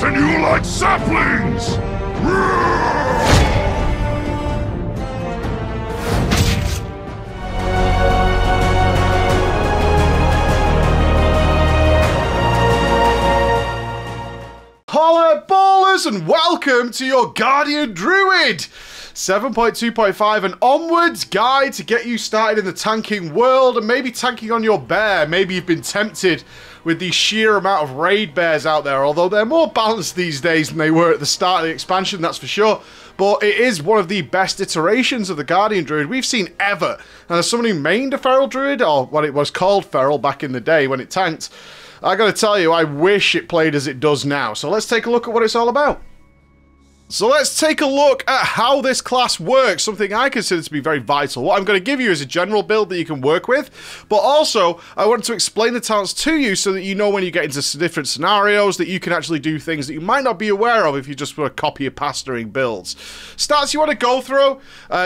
flatten you like saplings! Holla ballers and welcome to your Guardian Druid! 7.2.5 and onwards guide to get you started in the tanking world and maybe tanking on your bear. Maybe you've been tempted with the sheer amount of raid bears out there, although they're more balanced these days than they were at the start of the expansion, that's for sure. But it is one of the best iterations of the Guardian Druid we've seen ever. And as someone who mained a Feral Druid, or what it was called Feral back in the day when it tanked, I gotta tell you, I wish it played as it does now. So let's take a look at what it's all about. So let's take a look at how this class works, something I consider to be very vital. What I'm going to give you is a general build that you can work with, but also I want to explain the talents to you so that you know when you get into different scenarios that you can actually do things that you might not be aware of if you just want to copy and pastoring builds. Stats you want to go through,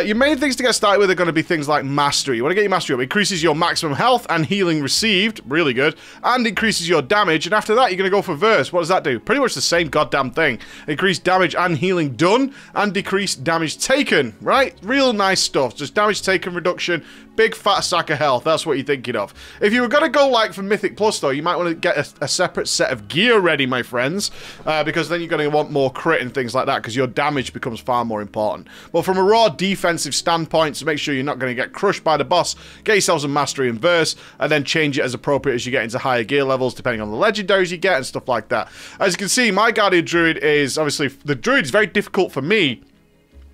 your main things to get started with are going to be things like mastery. You want to get your mastery up. It increases your maximum health and healing received, really good, and increases your damage, and after that you're going to go for verse. What does that do? Pretty much the same goddamn thing. Increase damage and healing done and decreased damage taken, right? Real nice stuff. Just damage taken reduction, big fat sack of health. That's what you're thinking of. If you were going to go like for Mythic Plus though, you might want to get a separate set of gear ready, my friends, because then you're going to want more crit and things like that because your damage becomes far more important. But from a raw defensive standpoint, to make sure you're not going to get crushed by the boss, get yourself some mastery and verse and then change it as appropriate as you get into higher gear levels depending on the legendaries you get and stuff like that. As you can see, my Guardian Druid is obviously, the Druid is very difficult for me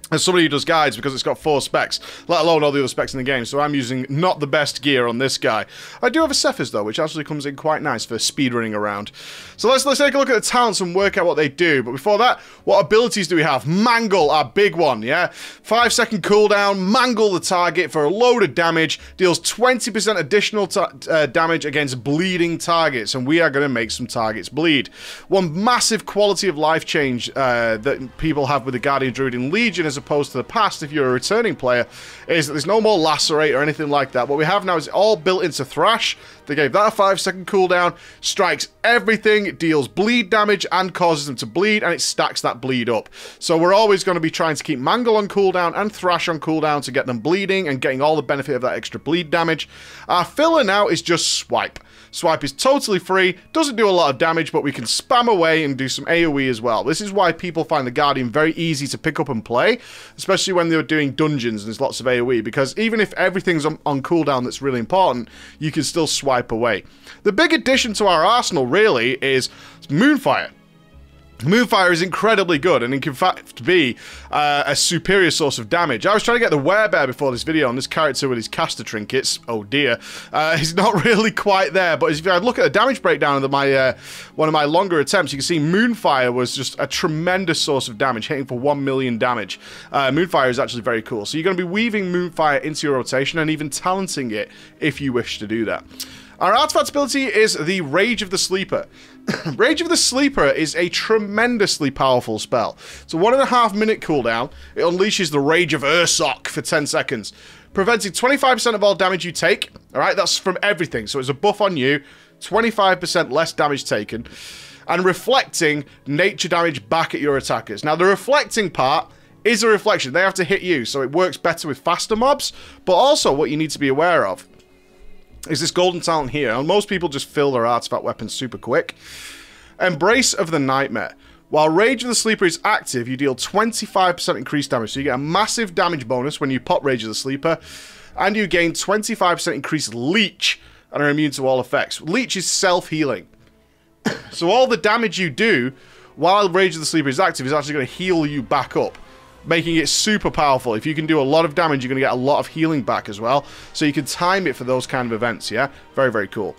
as somebody who does guides because it's got 4 specs, let alone all the other specs in the game, so I'm using not the best gear on this guy. I do have a Cephas though, which actually comes in quite nice for speedrunning around. So let's take a look at the talents and work out what they do, but before that, what abilities do we have? Mangle, our big one, yeah? 5-second cooldown, mangle the target for a load of damage, deals 20% additional damage against bleeding targets, and we are going to make some targets bleed. One massive quality of life change that people have with the Guardian Druid in Legion as opposed to the past, if you're a returning player, is that there's no more lacerate or anything like that. What we have now is all built into Thrash. They gave that a 5-second cooldown, strikes everything, deals bleed damage and causes them to bleed, and it stacks that bleed up. So we're always going to be trying to keep Mangle on cooldown and Thrash on cooldown to get them bleeding and getting all the benefit of that extra bleed damage. Our filler now is just Swipe. Swipe is totally free, doesn't do a lot of damage, but we can spam away and do some AoE as well. This is why people find the Guardian very easy to pick up and play, especially when they're doing dungeons and there's lots of AoE, because even if everything's on cooldown that's really important, you can still swipe away. The big addition to our arsenal, really, is Moonfire. Moonfire is incredibly good and it can in fact be a superior source of damage. I was trying to get the werebear before this video on this character with his caster trinkets. Oh dear. He's not really quite there, but if I look at the damage breakdown of my one of my longer attempts, you can see Moonfire was just a tremendous source of damage, hitting for 1 million damage. Moonfire is actually very cool. So you're going to be weaving Moonfire into your rotation and even talenting it if you wish to do that. Our artifact ability is the Rage of the Sleeper. Rage of the Sleeper is a tremendously powerful spell. It's a 1.5 minute cooldown. It unleashes the Rage of Ursoc for 10 seconds, preventing 25% of all damage you take. Alright, that's from everything. So it's a buff on you, 25% less damage taken, and reflecting nature damage back at your attackers. Now, the reflecting part is a reflection. They have to hit you, so it works better with faster mobs, but also what you need to be aware of is this golden talent here, and most people just fill their artifact weapons super quick. Embrace of the Nightmare. While Rage of the Sleeper is active, you deal 25% increased damage, so you get a massive damage bonus when you pop Rage of the Sleeper, and you gain 25% increased Leech, and are immune to all effects. Leech is self-healing. So all the damage you do while Rage of the Sleeper is active is actually going to heal you back up, making it super powerful. If you can do a lot of damage, you're going to get a lot of healing back as well. So you can time it for those kind of events, yeah? Very, very cool.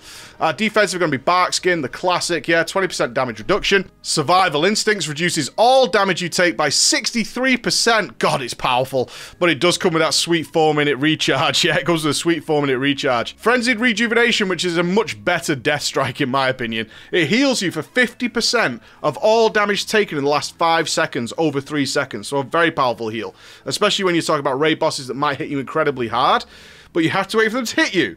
Defensive are going to be Bark Skin, the classic, yeah? 20% damage reduction. Survival Instincts reduces all damage you take by 63%. God, it's powerful. But it does come with that sweet 4-minute recharge, yeah? It comes with a sweet 4-minute recharge. Frenzied Rejuvenation, which is a much better Death Strike in my opinion. It heals you for 50% of all damage taken in the last 5 seconds over 3 seconds. So a very powerful heal, especially when you talk about raid bosses that might hit you incredibly hard, but you have to wait for them to hit you,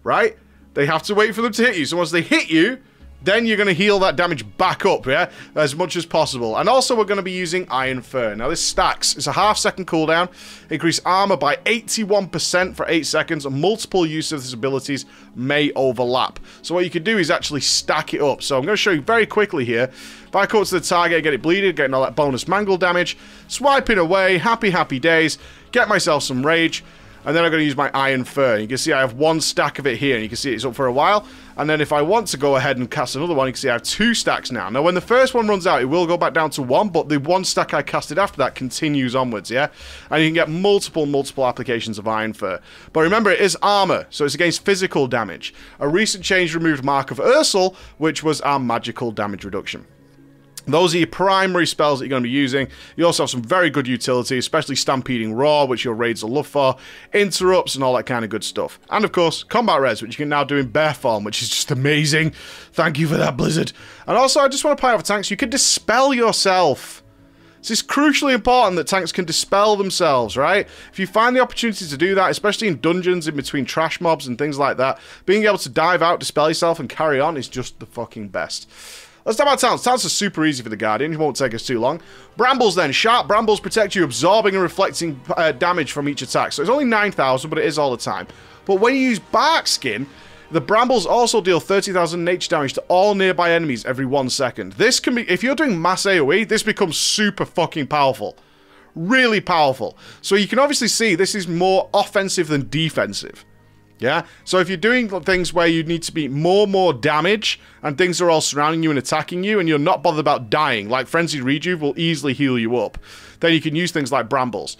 right? They have to wait for them to hit you. So once they hit you, then you're going to heal that damage back up, yeah, as much as possible. And also we're going to be using Iron Fur. Now this stacks. It's a half-second cooldown. Increase armor by 81% for 8 seconds, and multiple use of these abilities may overlap. So what you can do is actually stack it up. So I'm going to show you very quickly here. If I come to the target, get it bleeded, getting all that bonus mangle damage, swiping away, happy days, get myself some rage, and then I'm going to use my Iron Fur. You can see I have 1 stack of it here, and you can see it's up for a while. And then if I want to go ahead and cast another one, you can see I have 2 stacks now. Now, when the first one runs out, it will go back down to 1, but the 1 stack I casted after that continues onwards, yeah? And you can get multiple applications of Iron Fur. But remember, it is armor, so it's against physical damage. A recent change removed Mark of Ursel, which was our magical damage reduction. Those are your primary spells that you're going to be using. You also have some very good utility, especially Stampeding Roar, which your raids will love for, interrupts, and all that kind of good stuff. And of course, Combat Res, which you can now do in bear form, which is just amazing. Thank you for that, Blizzard. And also, I just want to point out for tanks, you can dispel yourself. It's crucially important that tanks can dispel themselves, right? If you find the opportunity to do that, especially in dungeons, in between trash mobs and things like that, being able to dive out, dispel yourself, and carry on is just the fucking best. Let's talk about talents. Talents are super easy for the Guardian. It won't take us too long. Brambles then. Sharp Brambles protect you, absorbing and reflecting damage from each attack. So it's only 9,000, but it is all the time. But when you use Bark Skin, the Brambles also deal 30,000 nature damage to all nearby enemies every 1 second. This can be, if you're doing mass AoE, this becomes super fucking powerful. Really powerful. So you can obviously see this is more offensive than defensive. Yeah, so if you're doing things where you need to be more damage and things are all surrounding you and attacking you and you're not bothered about dying, like Frenzied Rejuve will easily heal you up, then you can use things like Brambles.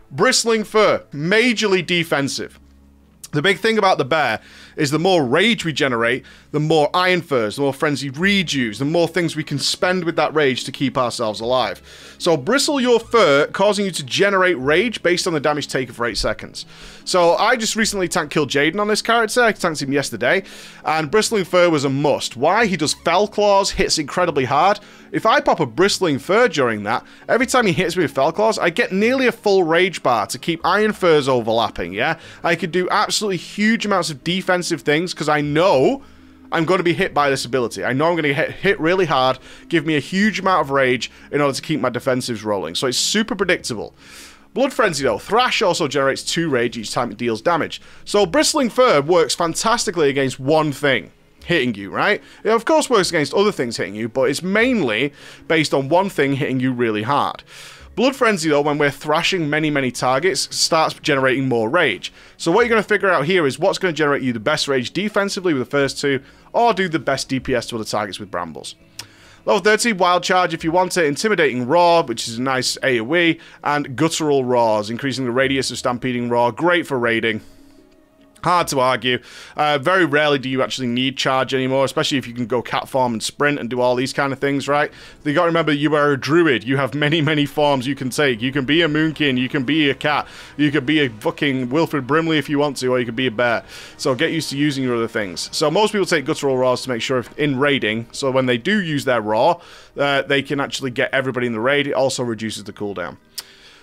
Bristling Fur, majorly defensive. The big thing about the bear is the more rage we generate, the more Iron Furs, the more Frenzied Rejuves, the more things we can spend with that rage to keep ourselves alive. So bristle your fur, causing you to generate rage based on the damage taken for 8 seconds. So I just recently tank killed Jaden on this character. I tanked him yesterday, and Bristling Fur was a must. Why? He does Fell Claws, hits incredibly hard. If I pop a Bristling Fur during that, every time he hits me with Fell Claws, I get nearly a full rage bar to keep Iron Furs overlapping, yeah? I could do absolutely huge amounts of defensive things because I know I'm going to be hit by this ability. I know I'm going to get hit really hard, give me a huge amount of rage in order to keep my defensives rolling. So it's super predictable. Blood Frenzy though, Thrash also generates 2 rage each time it deals damage. So Bristling Fur works fantastically against one thing hitting you, right? It of course works against other things hitting you, but it's mainly based on one thing hitting you really hard. Blood Frenzy, though, when we're thrashing many targets, starts generating more rage. So what you're going to figure out here is what's going to generate you the best rage defensively with the first 2, or do the best DPS to other targets with Brambles. Level 30, Wild Charge if you want it, Intimidating Roar, which is a nice AoE, and Guttural Roars, increasing the radius of Stampeding Roar, great for raiding. Hard to argue. Very rarely do you actually need charge anymore, especially if you can go cat form and sprint and do all these kind of things, right? You got to remember you are a druid. You have many forms you can take. You can be a moonkin, you can be a cat, you could be a fucking Wilfred Brimley if you want to, or you could be a bear. So get used to using your other things. So most people take guttural roars to make sure if in raiding, so when they do use their roar, they can actually get everybody in the raid. It also reduces the cooldown.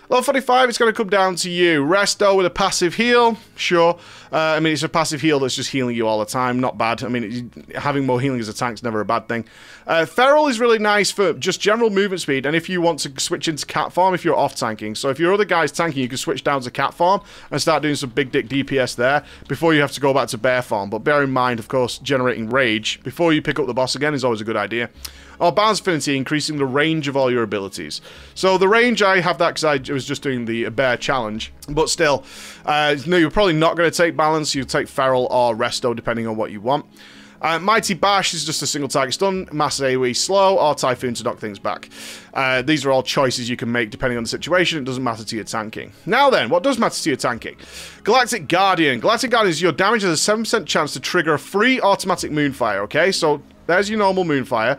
Level 45, it's going to come down to you. Resto with a passive heal, sure. I mean, it's a passive heal that's just healing you all the time. Not bad. I mean, having more healing as a tank's never a bad thing. Feral is really nice for just general movement speed, and if you want to switch into cat form if you're off tanking. So if your other guy's tanking, you can switch down to cat form and start doing some big dick DPS there before you have to go back to bear form. But bear in mind, of course, generating rage before you pick up the boss again is always a good idea. Or Balance Affinity, increasing the range of all your abilities. So the range, I have that because I was just doing the bear challenge. But still, no, you're probably not going to take Balance. You'll take Feral or Resto, depending on what you want. Mighty Bash is just a single target stun, Mass AoE slow, or Typhoon to knock things back. These are all choices you can make depending on the situation. It doesn't matter to your tanking. Now then, what does matter to your tanking? Galactic Guardian. Galactic Guardian is your damage has a 7% chance to trigger a free automatic Moonfire, okay? So there's your normal Moonfire.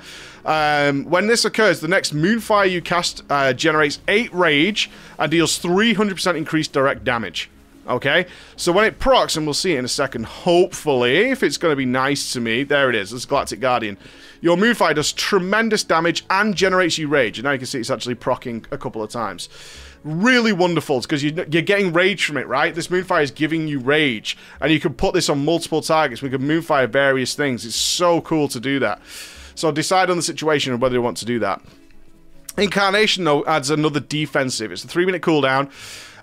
When this occurs, the next Moonfire you cast generates 8 rage and deals 300% increased direct damage. Okay, so when it procs, and we'll see it in a second, hopefully, if it's going to be nice to me, there it is, this Galactic Guardian. Your Moonfire does tremendous damage and generates you rage, and now you can see it's actually proccing a couple of times. Really wonderful, because you're getting rage from it, right? This Moonfire is giving you rage, and you can put this on multiple targets. We can Moonfire various things. It's so cool to do that. So decide on the situation of whether you want to do that. Incarnation, though, adds another defensive. It's a 3-minute cooldown.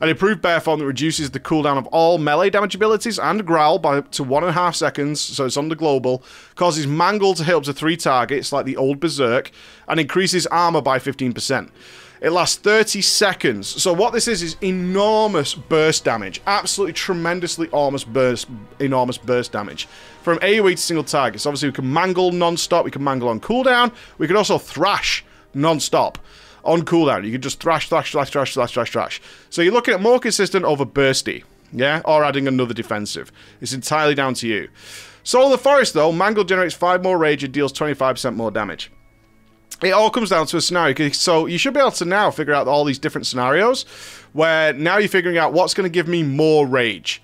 An improved bear form that reduces the cooldown of all melee damage abilities and growl to 1.5 seconds, so it's on the global. Causes mangle to hit up to 3 targets, like the old Berserk, and increases armor by 15%. It lasts 30 seconds. So what this is enormous burst damage. Absolutely tremendously enormous burst damage. From AoE to single targets. Obviously, we can mangle non-stop. We can mangle on cooldown. We can also thrash non-stop. On cooldown, you can just thrash. So you're looking at more consistent over bursty, yeah? Or adding another defensive. It's entirely down to you. Soul of the Forest, though, Mangle generates 5 more rage and deals 25% more damage. It all comes down to a scenario, so you should be able to now figure out all these different scenarios, where now you're figuring out what's going to give me more rage.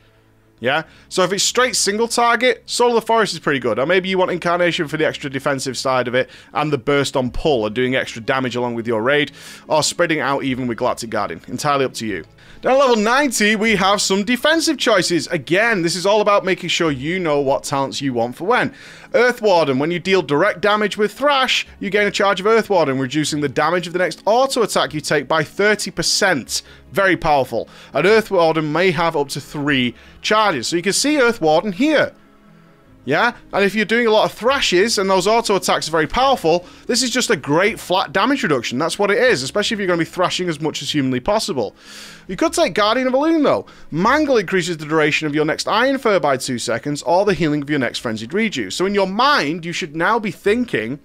Yeah? So if it's straight single target, Soul of the Forest is pretty good. Or maybe you want Incarnation for the extra defensive side of it, and the burst on pull, and doing extra damage along with your raid, or spreading it out even with Galactic Guardian. Entirely up to you. Down at level 90, we have some defensive choices. Again, this is all about making sure you know what talents you want for when. Earth Warden, when you deal direct damage with Thrash, you gain a charge of Earth Warden, reducing the damage of the next auto attack you take by 30%. Very powerful. An Earth Warden may have up to 3 charges. So you can see Earth Warden here. Yeah? And if you're doing a lot of thrashes and those auto attacks are very powerful, this is just a great flat damage reduction. That's what it is, especially if you're going to be thrashing as much as humanly possible. You could take Guardian of Elune, though. Mangle increases the duration of your next Iron Fur by 2 seconds, or the healing of your next Frenzied Rejuve. So in your mind, you should now be thinking,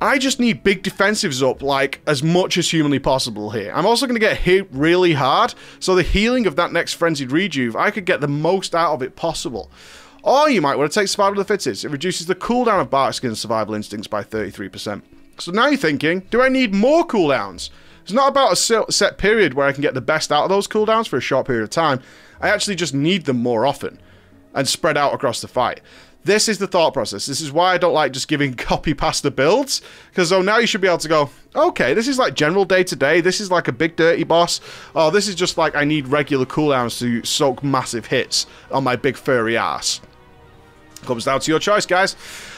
I just need big defensives up, like, as much as humanly possible here. I'm also going to get hit really hard, so the healing of that next Frenzied Rejuve, I could get the most out of it possible. Or you might want to take Survival of the Fittest. It reduces the cooldown of Barkskin's Survival Instincts by 33%. So now you're thinking, do I need more cooldowns? It's not about a set period where I can get the best out of those cooldowns for a short period of time. I actually just need them more often and spread out across the fight. This is the thought process. This is why I don't like just giving copy-pasta builds, because so now you should be able to go, okay, this is like general day-to-day, this is like a big dirty boss, oh, this is just like I need regular cooldowns to soak massive hits on my big furry ass. Comes down to your choice, guys.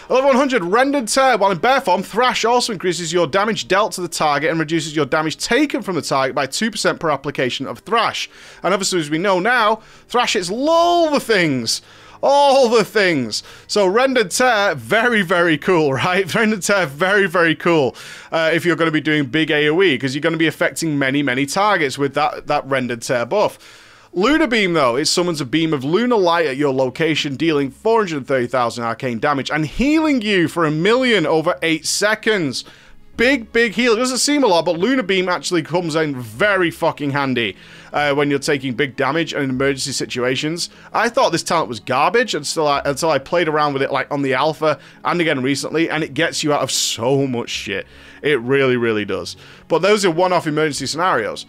Level 100, Rendered Tear. While in bear form, Thrash also increases your damage dealt to the target and reduces your damage taken from the target by 2% per application of Thrash. And obviously, as we know now, Thrash hits all the things. All the things. So Rendered Tear, very, very cool, right? Rendered Tear, very, very cool if you're going to be doing big AoE, because you're going to be affecting many, many targets with that Rendered Tear buff. Lunar Beam, though, it summons a beam of lunar light at your location, dealing 430,000 arcane damage and healing you for 1,000,000 over 8 seconds. Big, big heal. It doesn't seem a lot, but Lunar Beam actually comes in very fucking handy when you're taking big damage and in emergency situations. I thought this talent was garbage until I played around with it like on the alpha and again recently, and it gets you out of so much shit. It really, really does. But those are one-off emergency scenarios.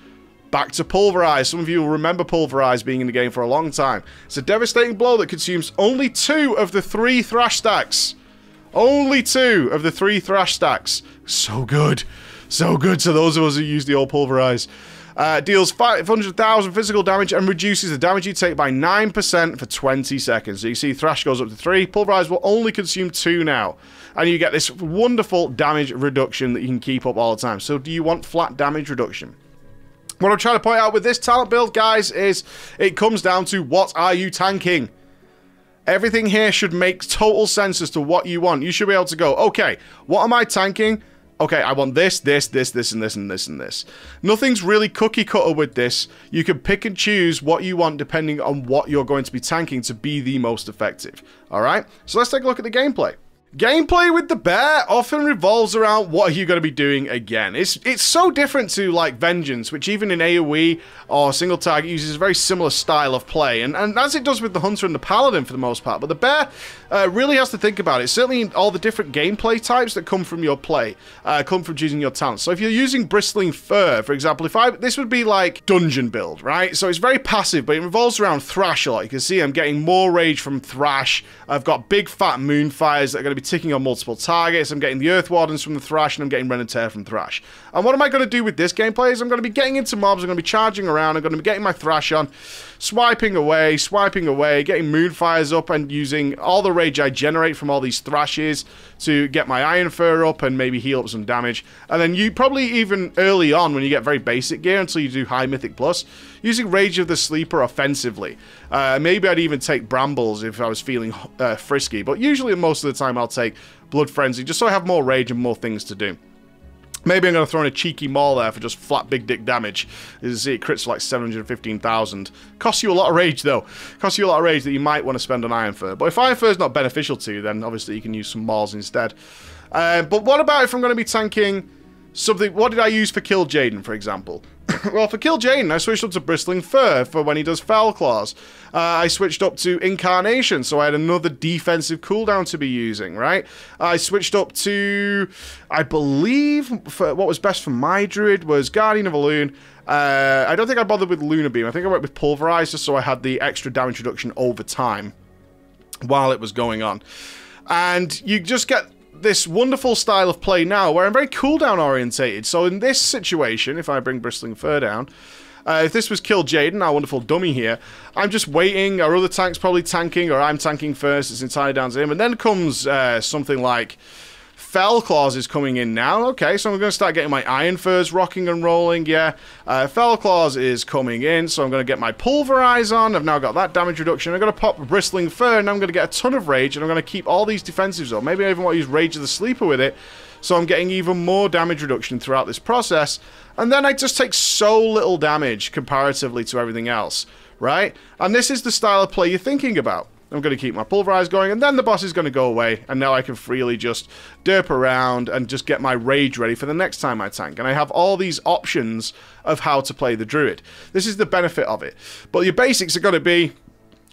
Back to Pulverize. Some of you will remember Pulverize being in the game for a long time. It's a devastating blow that consumes only 2 of the 3 Thrash stacks. Only 2 of the 3 Thrash stacks. So good. So good to those of us who use the old Pulverize. Deals 500,000 physical damage and reduces the damage you take by 9% for 20 seconds. So you see Thrash goes up to 3. Pulverize will only consume 2 now. And you get this wonderful damage reduction that you can keep up all the time. So do you want flat damage reduction? What I'm trying to point out with this talent build, guys, is it comes down to what are you tanking? Everything here should make total sense as to what you want. You should be able to go, okay, what am I tanking? Okay, I want this, this, this, this, and this, and this, and this. Nothing's really cookie cutter with this. You can pick and choose what you want depending on what you're going to be tanking to be the most effective. All right, so let's take a look at the gameplay. Gameplay with the bear often revolves around what are you going to be doing again. It's so different to like Vengeance, which even in AoE or single target uses a very similar style of play, and as it does with the Hunter and the Paladin for the most part. But the bear, really has to think about it. Certainly all the different gameplay types that come from your play, come from choosing your talents. So if you're using Bristling Fur, for example, this would be like dungeon build, right? So it's very passive, but it revolves around Thrash a lot. You can see I'm getting more rage from Thrash. I've got big fat Moonfires that are going to be ticking on multiple targets. I'm getting the Earth Wardens from the Thrash, and I'm getting Ren and Tear from Thrash. And what am I going to do with this gameplay is I'm going to be getting into mobs, I'm going to be charging around, I'm going to be getting my Thrash on, swiping away, getting Moonfires up, and using all the rage I generate from all these Thrashes to get my Iron Fur up and maybe heal up some damage. And then you probably even early on when you get very basic gear until you do High Mythic Plus, using Rage of the Sleeper offensively. Maybe I'd even take Brambles if I was feeling frisky, but usually most of the time I'll take Blood Frenzy just so I have more rage and more things to do. Maybe I'm going to throw in a cheeky maul there for just flat big dick damage. As you see, it crits for like 715,000. Costs you a lot of rage, though. Costs you a lot of rage that you might want to spend on Iron Fur. But if Iron Fur is not beneficial to you, then obviously you can use some mauls instead. But what about if I'm going to be tanking something? What did I use for Kill Jaden, for example? Well, for Kill Jaden, I switched up to Bristling Fur for when he does Fell Claws. I switched up to Incarnation, so I had another defensive cooldown to be using, right? I switched up to, I believe, what was best for my Druid was Guardian of Elune. I don't think I bothered with Lunar Beam. I think I went with Pulverize just so I had the extra damage reduction over time while it was going on. And you just get this wonderful style of play now where I'm very cooldown orientated. So in this situation, if I bring Bristling Fur down, if this was Kill Jaden, our wonderful dummy here, I'm just waiting, our other tank's probably tanking, or I'm tanking first, it's entirely down to him, and then comes something like Fell Claws is coming in now. Okay, so I'm going to start getting my Iron Furs rocking and rolling, yeah. Fell Claws is coming in, so I'm going to get my Pulverize on. I've now got that damage reduction. I'm going to pop Bristling Fur, and I'm going to get a ton of rage, and I'm going to keep all these defensives up. Maybe I even want to use Rage of the Sleeper with it, so I'm getting even more damage reduction throughout this process. And then I just take so little damage comparatively to everything else, right? And this is the style of play you're thinking about. I'm going to keep my Pulverize going, and then the boss is going to go away, and now I can freely just derp around and just get my rage ready for the next time I tank. And I have all these options of how to play the Druid. This is the benefit of it. But your basics are going to be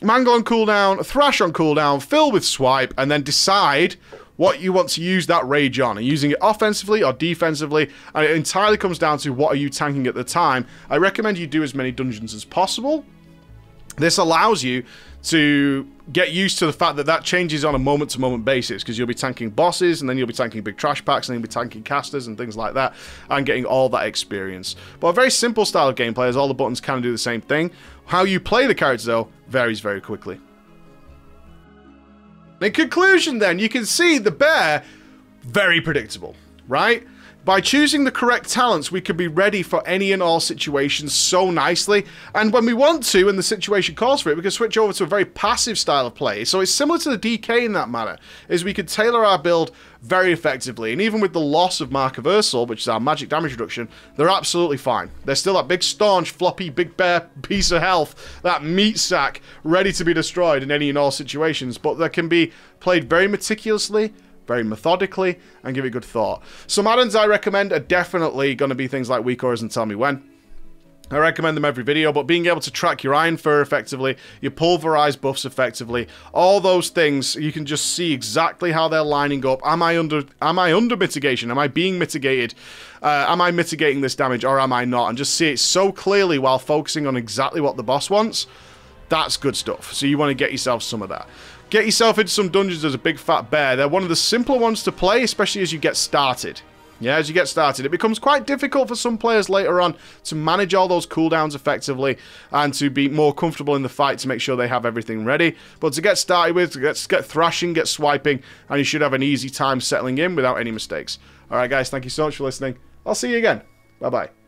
Mangle on cooldown, Thrash on cooldown, fill with Swipe, and then decide what you want to use that rage on, and using it offensively or defensively, and it entirely comes down to what are you tanking at the time. I recommend you do as many dungeons as possible. This allows you to get used to the fact that that changes on a moment-to-moment basis, because you'll be tanking bosses, and then you'll be tanking big trash packs, and then you'll be tanking casters and things like that, and getting all that experience. But a very simple style of gameplay, as all the buttons kind of do the same thing. How you play the character, though, varies very quickly. In conclusion, then, you can see the bear, very predictable, right? By choosing the correct talents, we can be ready for any and all situations so nicely. And when we want to, and the situation calls for it, we can switch over to a very passive style of play. So it's similar to the DK in that manner, is we can tailor our build very effectively. And even with the loss of Mark of Ursul, which is our magic damage reduction, they're absolutely fine. They're still that big, staunch, floppy, big bear piece of health, that meat sack, ready to be destroyed in any and all situations. But they can be played very meticulously, very methodically, and give it good thought. Some add-ons I recommend are definitely going to be things like Weak Auras and Tell Me When. I recommend them every video, but being able to track your Iron Fur effectively, your Pulverize buffs effectively, all those things, you can just see exactly how they're lining up. Am I under mitigation? Am I being mitigated? Am I mitigating this damage, or am I not? And just see it so clearly while focusing on exactly what the boss wants. That's good stuff. So you want to get yourself some of that. Get yourself into some dungeons as a big fat bear. They're one of the simpler ones to play, especially as you get started. Yeah, as you get started. It becomes quite difficult for some players later on to manage all those cooldowns effectively and to be more comfortable in the fight to make sure they have everything ready. But to get started with, to get thrashing, get swiping, and you should have an easy time settling in without any mistakes. Alright guys, thank you so much for listening. I'll see you again. Bye-bye.